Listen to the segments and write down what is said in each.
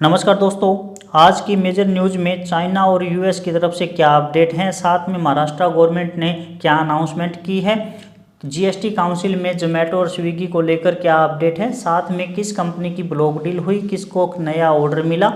नमस्कार दोस्तों, आज की मेजर न्यूज़ में चाइना और यूएस की तरफ से क्या अपडेट हैं, साथ में महाराष्ट्र गवर्नमेंट ने क्या अनाउंसमेंट की है, जीएसटी काउंसिल में जोमेटो और स्विगी को लेकर क्या अपडेट है, साथ में किस कंपनी की ब्लॉक डील हुई, किसको नया ऑर्डर मिला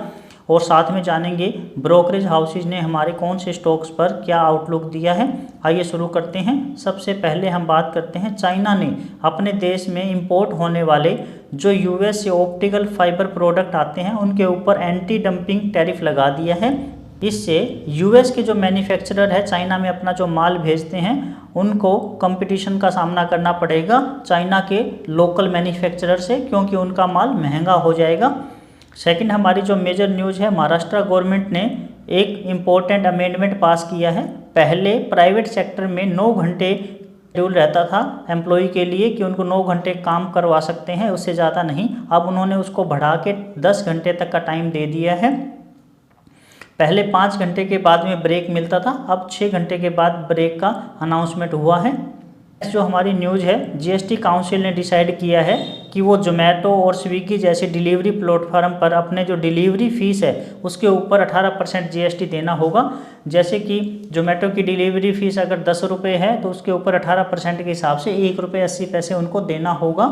और साथ में जानेंगे ब्रोकरेज हाउसेज ने हमारे कौन से स्टॉक्स पर क्या आउटलुक दिया है। आइए शुरू करते हैं। सबसे पहले हम बात करते हैं, चाइना ने अपने देश में इंपोर्ट होने वाले जो यूएस से ऑप्टिकल फाइबर प्रोडक्ट आते हैं उनके ऊपर एंटी डंपिंग टैरिफ लगा दिया है। इससे यूएस के जो मैन्युफैक्चरर है चाइना में अपना जो माल भेजते हैं उनको कंपटीशन का सामना करना पड़ेगा चाइना के लोकल मैन्युफैक्चरर से, क्योंकि उनका माल महंगा हो जाएगा। सेकंड, हमारी जो मेजर न्यूज़ है, महाराष्ट्र गवर्नमेंट ने एक इम्पोर्टेंट अमेंडमेंट पास किया है। पहले प्राइवेट सेक्टर में 9 घंटे शेड्यूल रहता था एम्प्लॉय के लिए कि उनको 9 घंटे काम करवा सकते हैं, उससे ज़्यादा नहीं। अब उन्होंने उसको बढ़ा के 10 घंटे तक का टाइम दे दिया है। पहले 5 घंटे के बाद में ब्रेक मिलता था, अब 6 घंटे के बाद ब्रेक का अनाउंसमेंट हुआ है। जो हमारी न्यूज़ है, जीएसटी काउंसिल ने डिसाइड किया है कि वो जोमेटो और स्विगी जैसे डिलीवरी प्लेटफॉर्म पर अपने जो डिलीवरी फीस है उसके ऊपर 18% जीएसटी देना होगा। जैसे कि जोमेटो की डिलीवरी फीस अगर 10 रुपये है तो उसके ऊपर 18% के हिसाब से 1 रुपये 80 पैसे उनको देना होगा।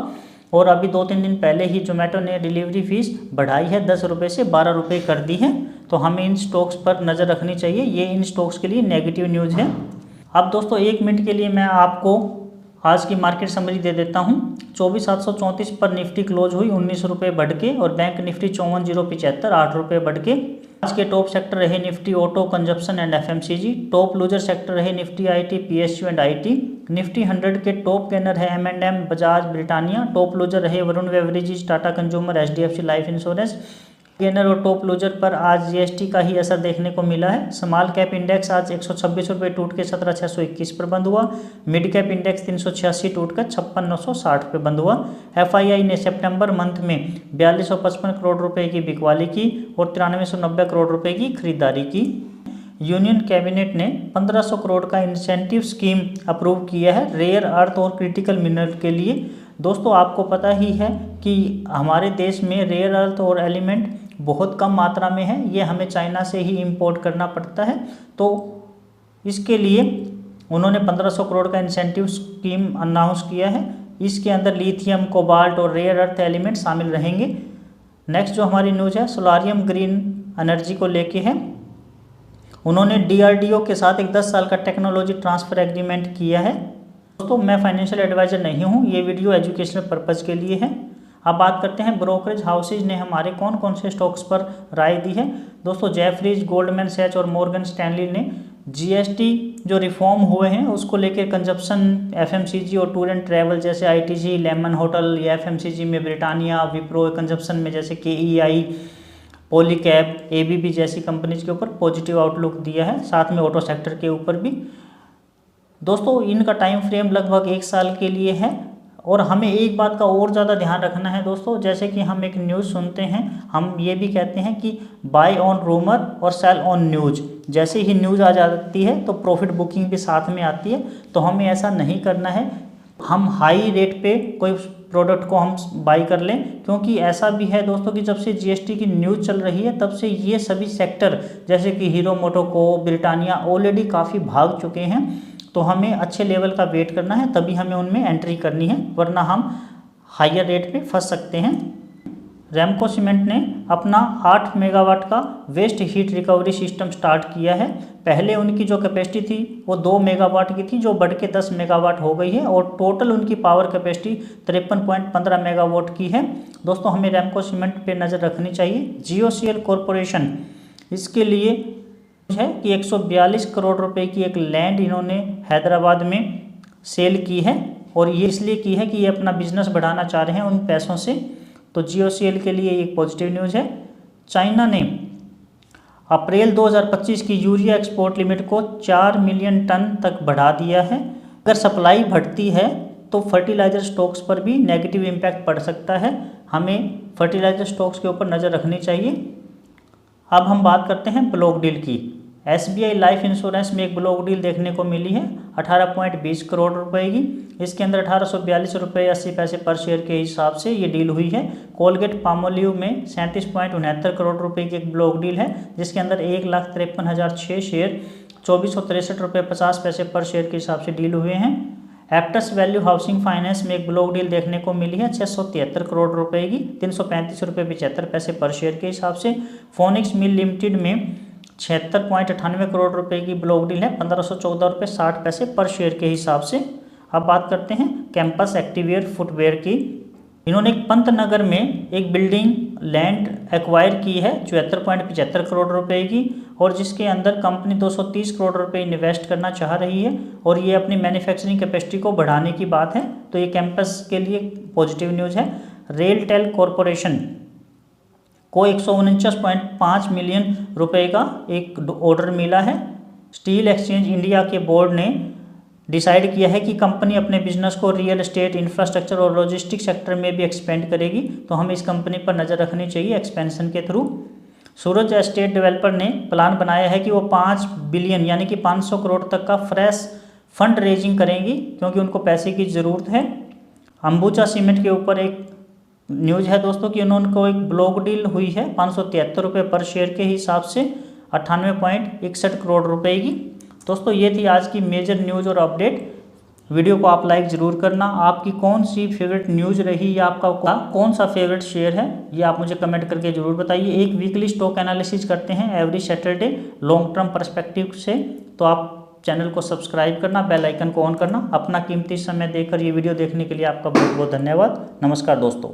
और अभी 2-3 दिन पहले ही जोमेटो ने डिलीवरी फीस बढ़ाई है, 10 रुपये से 12 रुपये कर दी है। तो हमें इन स्टॉक्स पर नज़र रखनी चाहिए, ये इन स्टॉक्स के लिए नेगेटिव न्यूज़ है। अब दोस्तों 1 मिनट के लिए मैं आपको आज की मार्केट समरी दे देता हूं। 24,734 पर निफ्टी क्लोज हुई 19 रुपये बढ़ के, और बैंक निफ्टी 54,075 8 रुपये बढ़ के। आज के टॉप सेक्टर रहे Nifty auto, consumption and FMCG. Top loser sector रहे Nifty IT, PSU and IT. Nifty 100 के टॉप गेनर है M&M, Bajaj, Britannia. Top loser रहे Varun beverages, Tata consumer, HDFC life insurance. Gainer और टॉप लूजर पर आज जीएसटी का ही असर देखने को मिला है। स्मॉल कैप इंडेक्स आज 126 रुपये टूट के 17,621 पर बंद हुआ। मिड कैप इंडेक्स 386 टूट कर 56,960 पे बंद हुआ। एफआईआई ने सितंबर मंथ में 4255 करोड़ रुपए की बिकवाली की और 9390 करोड़ रुपए की खरीदारी की। यूनियन कैबिनेट ने 1500 करोड़ का इंसेंटिव स्कीम अप्रूव किया है रेयर अर्थ और क्रिटिकल मिनरल के लिए। दोस्तों आपको पता ही है कि हमारे देश में रेयर अर्थ और एलिमेंट बहुत कम मात्रा में है, ये हमें चाइना से ही इंपोर्ट करना पड़ता है। तो इसके लिए उन्होंने 1500 करोड़ का इंसेंटिव स्कीम अनाउंस किया है। इसके अंदर लिथियम, कोबाल्ट और रेयर अर्थ एलिमेंट शामिल रहेंगे। नेक्स्ट जो हमारी न्यूज़ है, सोलारियम ग्रीन एनर्जी को लेके है। उन्होंने डीआरडीओ के साथ एक 10 साल का टेक्नोलॉजी ट्रांसफ़र एग्रीमेंट किया है। दोस्तों मैं फाइनेंशियल एडवाइज़र नहीं हूँ, ये वीडियो एजुकेशनल पर्पज़ के लिए है। अब बात करते हैं ब्रोकरेज हाउसेज ने हमारे कौन कौन से स्टॉक्स पर राय दी है। दोस्तों जेफरीज, गोल्डमैन सैच और मॉर्गन स्टैनली ने जीएसटी जो रिफॉर्म हुए हैं उसको लेकर कंजप्शन, एफएमसीजी और टूर एंड ट्रैवल जैसे आईटीजी, लेमन होटल या एफएमसीजी में ब्रिटानिया, विप्रो, कंजप्शन में जैसे केईआई, पॉलीकैब, एबीबी जैसी कंपनीज के ऊपर पॉजिटिव आउटलुक दिया है, साथ में ऑटो सेक्टर के ऊपर भी। दोस्तों इनका टाइम फ्रेम लगभग 1 साल के लिए है। और हमें एक बात का और ज़्यादा ध्यान रखना है दोस्तों, जैसे कि हम एक न्यूज़ सुनते हैं, हम ये भी कहते हैं कि बाय ऑन रूमर और सेल ऑन न्यूज़। जैसे ही न्यूज़ आ जाती है तो प्रॉफिट बुकिंग भी साथ में आती है, तो हमें ऐसा नहीं करना है हम हाई रेट पे कोई प्रोडक्ट को हम बाई कर लें। क्योंकि ऐसा भी है दोस्तों कि जब से जीएसटी की न्यूज़ चल रही है तब से ये सभी सेक्टर जैसे कि हीरो मोटोको, ब्रिटानिया ऑलरेडी काफ़ी भाग चुके हैं। तो हमें अच्छे लेवल का वेट करना है, तभी हमें उनमें एंट्री करनी है, वरना हम हायर रेट पे फंस सकते हैं। रैमको सीमेंट ने अपना 8 मेगावाट का waste heat recovery system start किया है। पहले उनकी जो कैपेसिटी थी वो 2 मेगावाट की थी, जो बढ़ के 10 मेगावाट हो गई है, और टोटल उनकी पावर कैपेसिटी 53.15 मेगावाट की है। दोस्तों हमें रैमको सीमेंट पे नज़र रखनी चाहिए। जीओसीएल कॉरपोरेशन, इसके लिए है कि 142 करोड़ रुपए की एक लैंड इन्होंने हैदराबाद में सेल की है, और ये इसलिए की है कि ये अपना बिजनेस बढ़ाना चाह रहे हैं उन पैसों से। तो जीओसीएल के लिए एक पॉजिटिव न्यूज़ है। चाइना ने अप्रैल 2025 की यूरिया एक्सपोर्ट लिमिट को 4 मिलियन टन तक बढ़ा दिया है। अगर सप्लाई बढ़ती है तो फर्टिलाइज़र स्टॉक्स पर भी नेगेटिव इम्पैक्ट पड़ सकता है, हमें फर्टिलाइज़र स्टॉक्स के ऊपर नज़र रखनी चाहिए। अब हम बात करते हैं ब्लॉक डील की। एसबीआई लाइफ इंश्योरेंस में एक ब्लॉक डील देखने को मिली है। 18.20 करोड़ रुपए की। इसके अंदर 1842 रुपये 80 पैसे पर शेयर के हिसाब से ये डील हुई है। कोलगेट पामोलिव में 37.69 करोड़ रुपए की एक ब्लॉक डील है, जिसके अंदर 1,53,006 शेयर 2463 रुपये 50 पैसे पर शेयर के हिसाब से डील हुए हैं। एप्टस वैल्यू हाउसिंग फाइनेंस में एक ब्लॉक डील देखने को मिली है 673 करोड़ रुपए की 335 रुपये 75 पैसे पर शेयर के हिसाब से। फोनिक्स मिल लिमिटेड में 76.98 करोड़ रुपए की ब्लॉक डील है 1514 रुपये 60 पैसे पर शेयर के हिसाब से। अब बात करते हैं कैंपस एक्टिवेयर फुटवेयर की। इन्होंने एक पंतनगर में एक बिल्डिंग लैंड एक्वायर की है 74.75 करोड़ रुपए की, और जिसके अंदर कंपनी 230 करोड़ रुपए इन्वेस्ट करना चाह रही है, और ये अपनी मैन्युफैक्चरिंग कैपेसिटी को बढ़ाने की बात है। तो ये कैंपस के लिए पॉजिटिव न्यूज़ है। रेलटेल कॉरपोरेशन को 149.5 मिलियन रुपए का एक ऑर्डर मिला है। स्टील एक्सचेंज इंडिया के बोर्ड ने डिसाइड किया है कि कंपनी अपने बिजनेस को रियल एस्टेट, इंफ्रास्ट्रक्चर और लॉजिस्टिक सेक्टर में भी एक्सपेंड करेगी, तो हमें इस कंपनी पर नज़र रखनी चाहिए एक्सपेंशन के थ्रू। सूरज एस्टेट डेवलपर ने प्लान बनाया है कि वो 5 बिलियन यानी कि 500 करोड़ तक का फ्रेश फंड रेजिंग करेंगी, क्योंकि उनको पैसे की ज़रूरत है। अंबुजा सीमेंट के ऊपर एक न्यूज़ है दोस्तों कि उनको एक ब्लॉक डील हुई है 573 रुपये पर शेयर के हिसाब से 98.61 करोड़ रुपए की। दोस्तों ये थी आज की मेजर न्यूज़ और अपडेट। वीडियो को आप लाइक ज़रूर करना। आपकी कौन सी फेवरेट न्यूज़ रही या आपका कौन सा फेवरेट शेयर है, ये आप मुझे कमेंट करके ज़रूर बताइए। एक वीकली स्टॉक एनालिसिस करते हैं every Saturday long term perspective से, तो आप चैनल को सब्सक्राइब करना, बेल आइकन को ऑन करना। अपना कीमती समय देकर ये वीडियो देखने के लिए आपका बहुत बहुत धन्यवाद। नमस्कार दोस्तों।